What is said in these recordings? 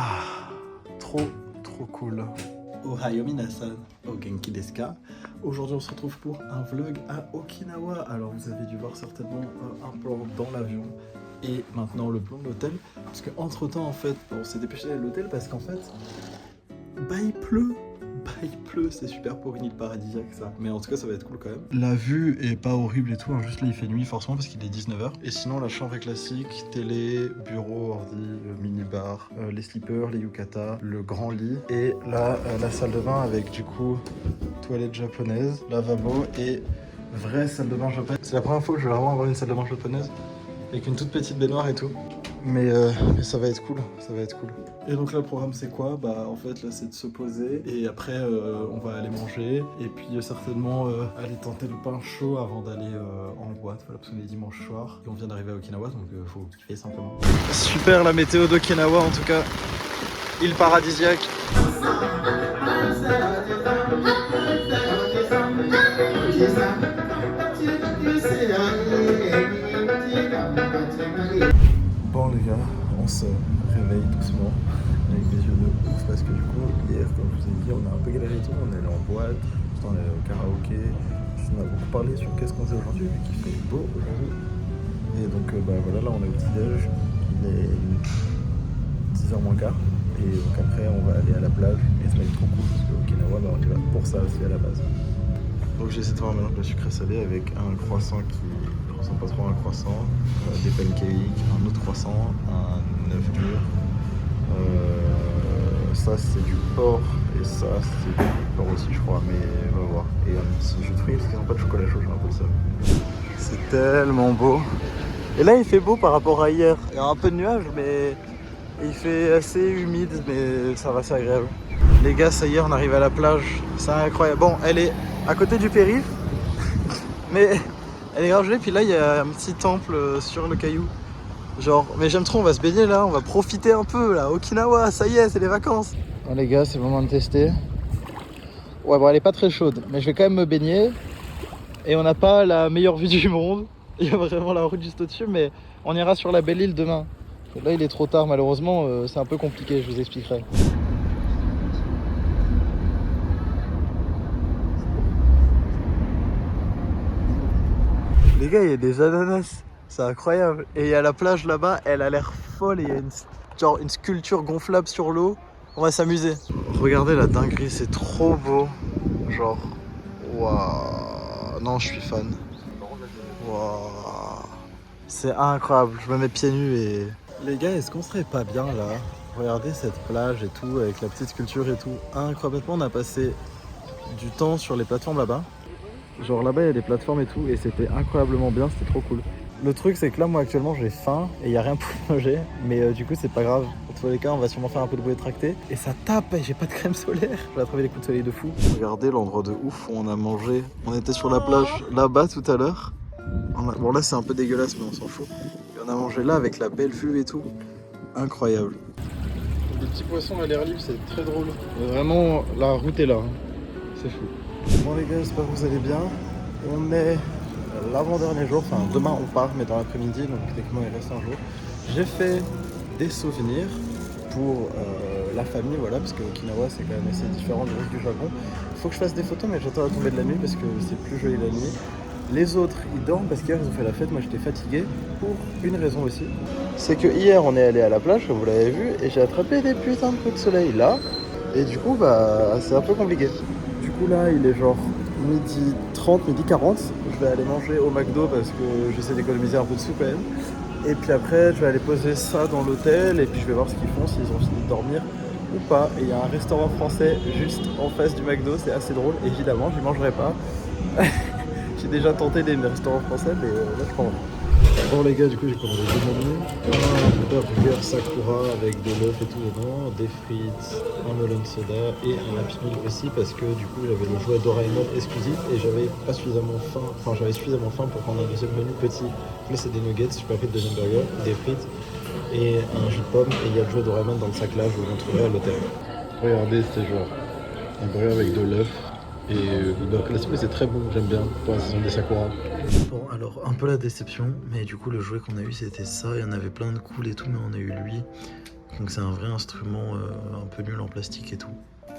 Ah, trop cool. Ohayo minasan, au Genki desu ka. Aujourd'hui on se retrouve pour un vlog à Okinawa. Alors vous avez dû voir certainement un plan dans l'avion et maintenant le plan de l'hôtel. Parce que entre temps en fait, on s'est dépêché d'aller à l'hôtel parce qu'en fait, il pleut. Il pleut, c'est super pour une île paradisiaque ça. Mais en tout cas ça va être cool quand même. La vue est pas horrible et tout, hein. Juste là il fait nuit forcément parce qu'il est 19h. Et sinon la chambre est classique, télé, bureau, ordi, mini-bar, les slippers, les yukata, le grand lit. Et là la salle de bain avec du coup toilette japonaise, lavabo et vraie salle de bain japonaise. C'est la première fois que je vais vraiment avoir une salle de bain japonaise avec une toute petite baignoire et tout. Mais ça va être cool, ça va être cool. Et donc là le programme c'est quoi? Bah en fait là c'est de se poser et après on va aller manger et puis certainement aller tenter le pain chaud avant d'aller en boîte, voilà, parce qu'on est dimanche soir et on vient d'arriver à Okinawa donc faut kiffer simplement. Super la météo d'Okinawa en tout cas, île paradisiaque. Bon les gars, on se réveille doucement avec des yeux de ouf parce que du coup hier comme je vous ai dit on a un peu galéré et tout, on est allé en boîte, on est allé au karaoké, on a beaucoup parlé sur qu'est-ce qu'on faisait aujourd'hui vu qu'il fait beau aujourd'hui. Et donc voilà, là on est au petit déj, il est 10h moins quart et donc après on va aller à la plage et ça va être trop cool parce qu'Okinawa on y va pour ça aussi à la base. Donc j'ai essayé de faire un mélange de sucré salé avec un croissant qui ressemble pas trop à un croissant, des pancakes, un autre croissant, un œuf dur. Ça c'est du porc et ça c'est du porc aussi je crois, mais on va voir. Et un petit jus de fruits parce qu'ils n'ont pas de chocolat chaud, j'ai un peu ça. C'est tellement beau. Et là il fait beau par rapport à hier. Il y a un peu de nuages mais il fait assez humide mais ça va, c'est agréable. Les gars, ça y est, on arrive à la plage. C'est incroyable. Bon, elle est à côté du périph', mais elle est grave jolie. Puis là, il y a un petit temple sur le caillou. Genre, mais j'aime trop, on va se baigner là, on va profiter un peu là. Okinawa, ça y est, c'est les vacances. Bon, les gars, c'est le moment de tester. Ouais, bon, elle est pas très chaude, mais je vais quand même me baigner. Et on n'a pas la meilleure vue du monde. Il y a vraiment la route juste au-dessus, mais on ira sur la belle île demain. Là, il est trop tard, malheureusement, c'est un peu compliqué, je vous expliquerai. Les gars, il y a des ananas, c'est incroyable. Et il y a la plage là-bas, elle a l'air folle et il y a une sculpture gonflable sur l'eau. On va s'amuser. Regardez la dinguerie, c'est trop beau. Genre, waouh. Non, je suis fan. Waouh. C'est incroyable, je me mets pieds nus et... Les gars, est-ce qu'on serait pas bien là? Regardez cette plage et tout, avec la petite sculpture et tout. Incroyablement, on a passé du temps sur les plateformes là-bas. Genre là-bas il y a des plateformes et tout et c'était incroyablement bien, c'était trop cool. Le truc c'est que là moi actuellement j'ai faim et il n'y a rien pour manger, mais du coup c'est pas grave. Pour tous les cas on va sûrement faire un peu de bruit tracté. Et ça tape, j'ai pas de crème solaire. Je vais attraper des coups de soleil de fou. Regardez l'endroit de ouf où on a mangé. On était sur la plage là-bas tout à l'heure. Bon là c'est un peu dégueulasse mais on s'en fout. Et on a mangé là avec la belle vue et tout. Incroyable. Des petits poissons à l'air libre, c'est très drôle. Mais vraiment la route est là, hein. C'est fou. Bon les gars, j'espère que vous allez bien. On est l'avant-dernier jour, enfin demain on part mais dans l'après-midi, donc techniquement il reste un jour. J'ai fait des souvenirs pour la famille, voilà, parce que Okinawa c'est quand même assez différent du reste du Japon. Il faut que je fasse des photos mais j'attends la tombée de la nuit parce que c'est plus joli la nuit. Les autres ils dorment parce qu'hier ils ont fait la fête, moi j'étais fatigué pour une raison aussi. C'est que hier on est allé à la plage comme vous l'avez vu et j'ai attrapé des putains de coups de soleil là. Et du coup bah c'est un peu compliqué. Du coup là il est genre midi 30, midi 40. Je vais aller manger au McDo parce que j'essaie d'économiser un peu de sous quand même. Et puis après je vais aller poser ça dans l'hôtel et puis je vais voir ce qu'ils font, s'ils ont fini de dormir ou pas. Et il y a un restaurant français juste en face du McDo, c'est assez drôle. Évidemment j'y mangerai pas. J'ai déjà tenté des restaurants français mais là je prends. Bon les gars, du coup j'ai commandé deux menus, un burger Sakura avec de l'œuf et tout dedans, des frites, un melon soda et un Happy Meal aussi parce que du coup j'avais le jouet Doraemon exclusif et j'avais pas suffisamment faim, enfin j'avais suffisamment faim pour prendre un deuxième menu petit. Là c'est des nuggets, je peux pris le deuxième burger, des frites et un jus de pomme et il y a le jouet Doraemon dans le sac là, je vous montrerai à l'hôtel. Regardez, c'était genre un burger avec de l'œuf. Et le classique mais c'est très bon, j'aime bien pour la saison des Sakura. Bon alors un peu la déception, mais du coup le jouet qu'on a eu c'était ça, il y en avait plein de cools et tout, mais on a eu lui Donc c'est un vrai instrument un peu nul en plastique et tout.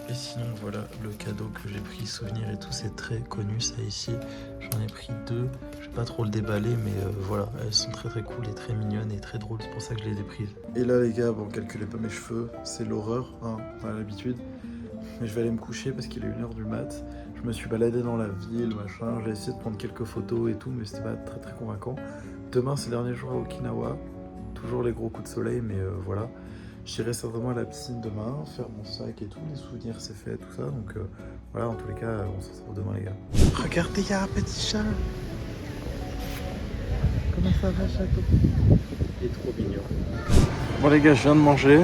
Et sinon voilà le cadeau que j'ai pris, souvenir et tout, c'est très connu ça ici. J'en ai pris 2, je vais pas trop le déballer mais voilà, elles sont très très cool et très mignonnes et très drôles, c'est pour ça que je les ai prises. Et là les gars, bon calculez pas mes cheveux, c'est l'horreur, hein, on a l'habitude. Mais je vais aller me coucher parce qu'il est 1h du mat. Je me suis baladé dans la ville, machin, j'ai essayé de prendre quelques photos et tout, mais c'était pas très très convaincant. Demain c'est le dernier jour à Okinawa, toujours les gros coups de soleil, mais voilà. J'irai certainement à la piscine demain, faire mon sac et tout, les souvenirs c'est fait, tout ça. Donc voilà, en tous les cas, on se retrouve demain les gars. Regardez, il y a un petit chat. Comment ça va, chaton? Il est trop mignon. Bon les gars, je viens de manger.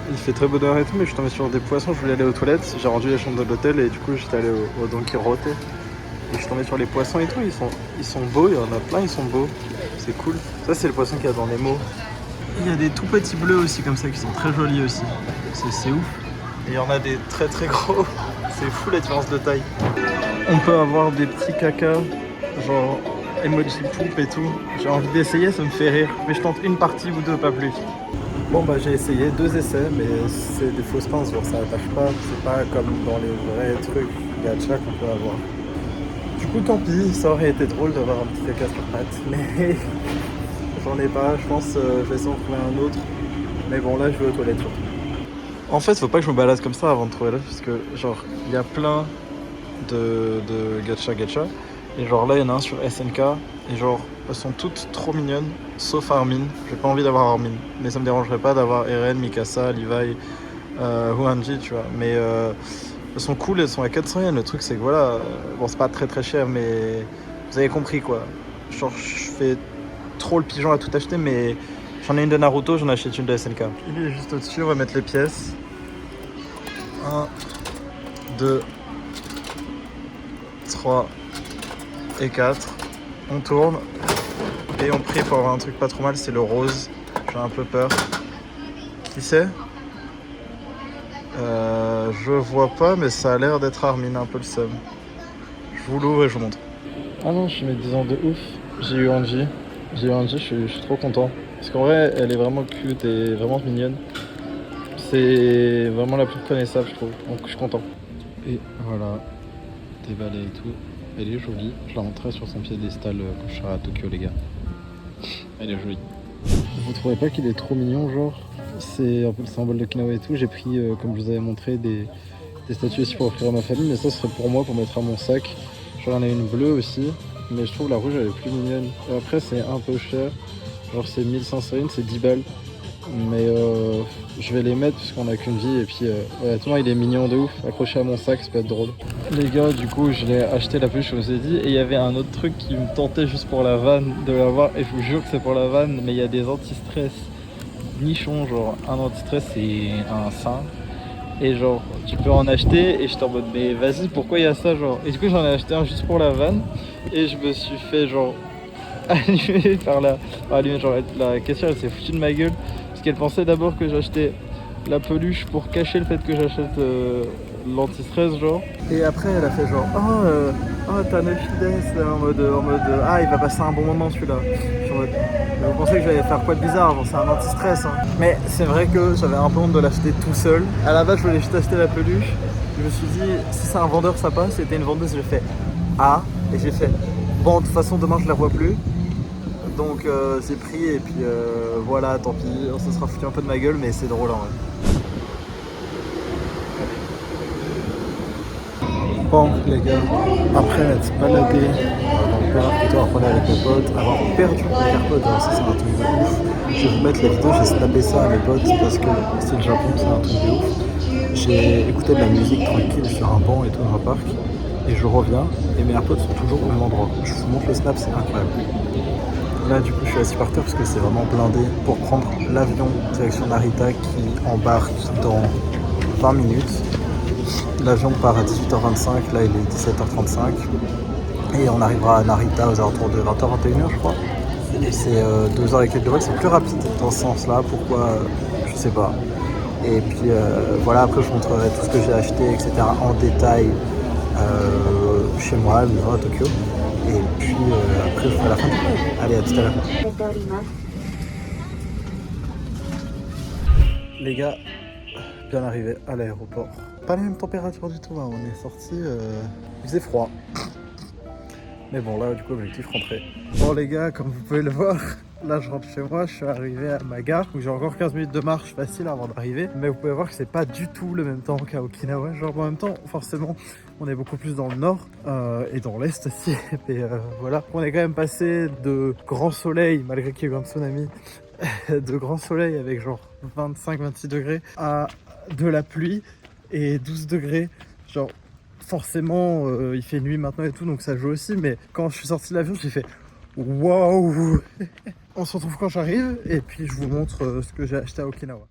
Il fait très beau dehors et tout, mais je suis tombé sur des poissons, je voulais aller aux toilettes. J'ai rendu les chambres de l'hôtel et du coup j'étais allé au Don Quirote. Et je suis tombé sur les poissons et tout, ils sont beaux, il y en a plein, ils sont beaux. C'est cool. Ça c'est le poisson qu'il y a dans Nemo. Il y a des tout petits bleus aussi comme ça qui sont très jolis aussi. C'est ouf. Et il y en a des très très gros. C'est fou la différence de taille. On peut avoir des petits cacas, genre emoji poupe et tout. J'ai envie d'essayer, ça me fait rire. Mais je tente une partie ou 2, pas plus. Bon bah j'ai essayé 2 essais, mais c'est des fausses pinces, genre ça attache pas. C'est pas comme dans les vrais trucs gacha qu'on peut avoir. Du coup tant pis, ça aurait été drôle d'avoir un petit caca sur patte, mais... J'en ai pas, je pense je vais essayer d'en trouver un autre. Mais bon là je vais aux toilettes surtout. En fait faut pas que je me balade comme ça avant de trouver là, parce que genre il y a plein de gacha. Et genre là il y en a un sur SNK. Et genre elles sont toutes trop mignonnes, sauf Armin. J'ai pas envie d'avoir Armin. Mais ça me dérangerait pas d'avoir Eren, Mikasa, Levi, Huanji, tu vois. Mais elles sont cool, elles sont à 400 yens. Le truc c'est que voilà, bon c'est pas très très cher mais vous avez compris quoi. Genre je fais trop le pigeon à tout acheter, mais j'en ai une de Naruto, j'en achète une de SNK. Il est juste au-dessus, on va mettre les pièces. 1, 2, 3 et 4. On tourne et on prie pour avoir un truc pas trop mal, c'est le rose. J'ai un peu peur. Qui c'est? Je vois pas, mais ça a l'air d'être Armin, un peu le seum. Je vous l'ouvre et je vous montre. Ah non, je suis médisant de ouf. J'ai eu Angie. Je suis trop content. Parce qu'en vrai, elle est vraiment cute et vraiment mignonne. C'est vraiment la plus reconnaissable, je trouve. Donc je suis content. Et voilà, déballé et tout. Elle est jolie. Je la montrerai sur son piédestal quand je serai à Tokyo, les gars. Elle est jolie. Vous trouvez pas qu'il est trop mignon, genre? C'est un peu le symbole d'Okinawa et tout. J'ai pris, comme je vous avais montré, des statues aussi pour offrir à ma famille. Mais ça serait pour moi, pour mettre à mon sac. J'en ai une bleue aussi. Mais je trouve la rouge elle est plus mignonne. Et après c'est un peu cher. Genre c'est 1500 yens, c'est 10 balles. Mais je vais les mettre parce qu'on a qu'une vie. Et puis honnêtement il est mignon de ouf. Accroché à mon sac, ça peut être drôle. Les gars, du coup je l'ai acheté la peluche, je vous ai dit. Et il y avait un autre truc qui me tentait juste pour la vanne de l'avoir. Et je vous jure que c'est pour la vanne. Mais il y a des anti-stress nichons. Genre un anti-stress c'est un sein. Et genre tu peux en acheter et j'étais en mode mais vas-y pourquoi il y a ça genre. Et du coup j'en ai acheté un juste pour la vanne. Et je me suis fait genre allumer par la caissière, elle s'est foutue de ma gueule parce qu'elle pensait d'abord que j'achetais la peluche pour cacher le fait que j'achète l'anti-stress genre. Et après elle a fait genre t'as Nefides en mode ah il va passer un bon moment celui-là. Je suis en mode vous pensez que j'allais faire quoi de bizarre, genre c'est un anti-stress hein. Mais c'est vrai que j'avais un peu honte de l'acheter tout seul. À la base je voulais juste acheter la peluche. Je me suis dit si c'est un vendeur ça passe, c'était une vendeuse, j'ai fait et j'ai fait bon de toute façon demain je la vois plus. Donc c'est pris et puis voilà tant pis, on se sera foutu un peu de ma gueule mais c'est drôle en vrai. Bon les gars, après être baladé dans le parc, plutôt après avec mes potes, avoir perdu mes AirPods, alors ça c'est un truc de ouf. Je vais vous mettre la vidéo, j'ai snappé ça à mes potes parce que c'est le Japon, c'est un truc de ouf. J'ai écouté de la musique tranquille sur un banc et tout dans un parc et je reviens et mes AirPods sont toujours au même endroit. Je vous montre le snap, c'est incroyable. Là du coup je suis assis par terre parce que c'est vraiment blindé pour prendre l'avion direction Narita qui embarque dans 20 minutes. L'avion part à 18h25, là il est 17h35 et on arrivera à Narita aux alentours de 20h-21h je crois. Et c'est 2 heures et quelques de vol, c'est plus rapide dans ce sens là, pourquoi je sais pas. Et puis voilà, après je vous montrerai tout ce que j'ai acheté etc en détail chez moi, à Tokyo. Et puis après je ferai la fin du voyage. Allez, à tout à l'heure. les gars, bien arrivé à l'aéroport. Pas la même température du tout, hein. On est sorti, il faisait froid. Mais bon, là, du coup, objectif rentrer. Bon, les gars, comme vous pouvez le voir, là, je rentre chez moi. Je suis arrivé à ma gare où j'ai encore 15 minutes de marche facile avant d'arriver. Mais vous pouvez voir que c'est pas du tout le même temps qu'à Okinawa. Genre, en même temps, forcément, on est beaucoup plus dans le nord et dans l'est aussi. Et voilà. On est quand même passé de grand soleil, malgré qu'il y ait eu un tsunami, de grand soleil avec genre 25-26 degrés à de la pluie et 12 degrés. Genre, forcément, il fait nuit maintenant et tout, donc ça joue aussi. Mais quand je suis sorti de l'avion, j'ai fait waouh. On se retrouve quand j'arrive et puis je vous montre ce que j'ai acheté à Okinawa.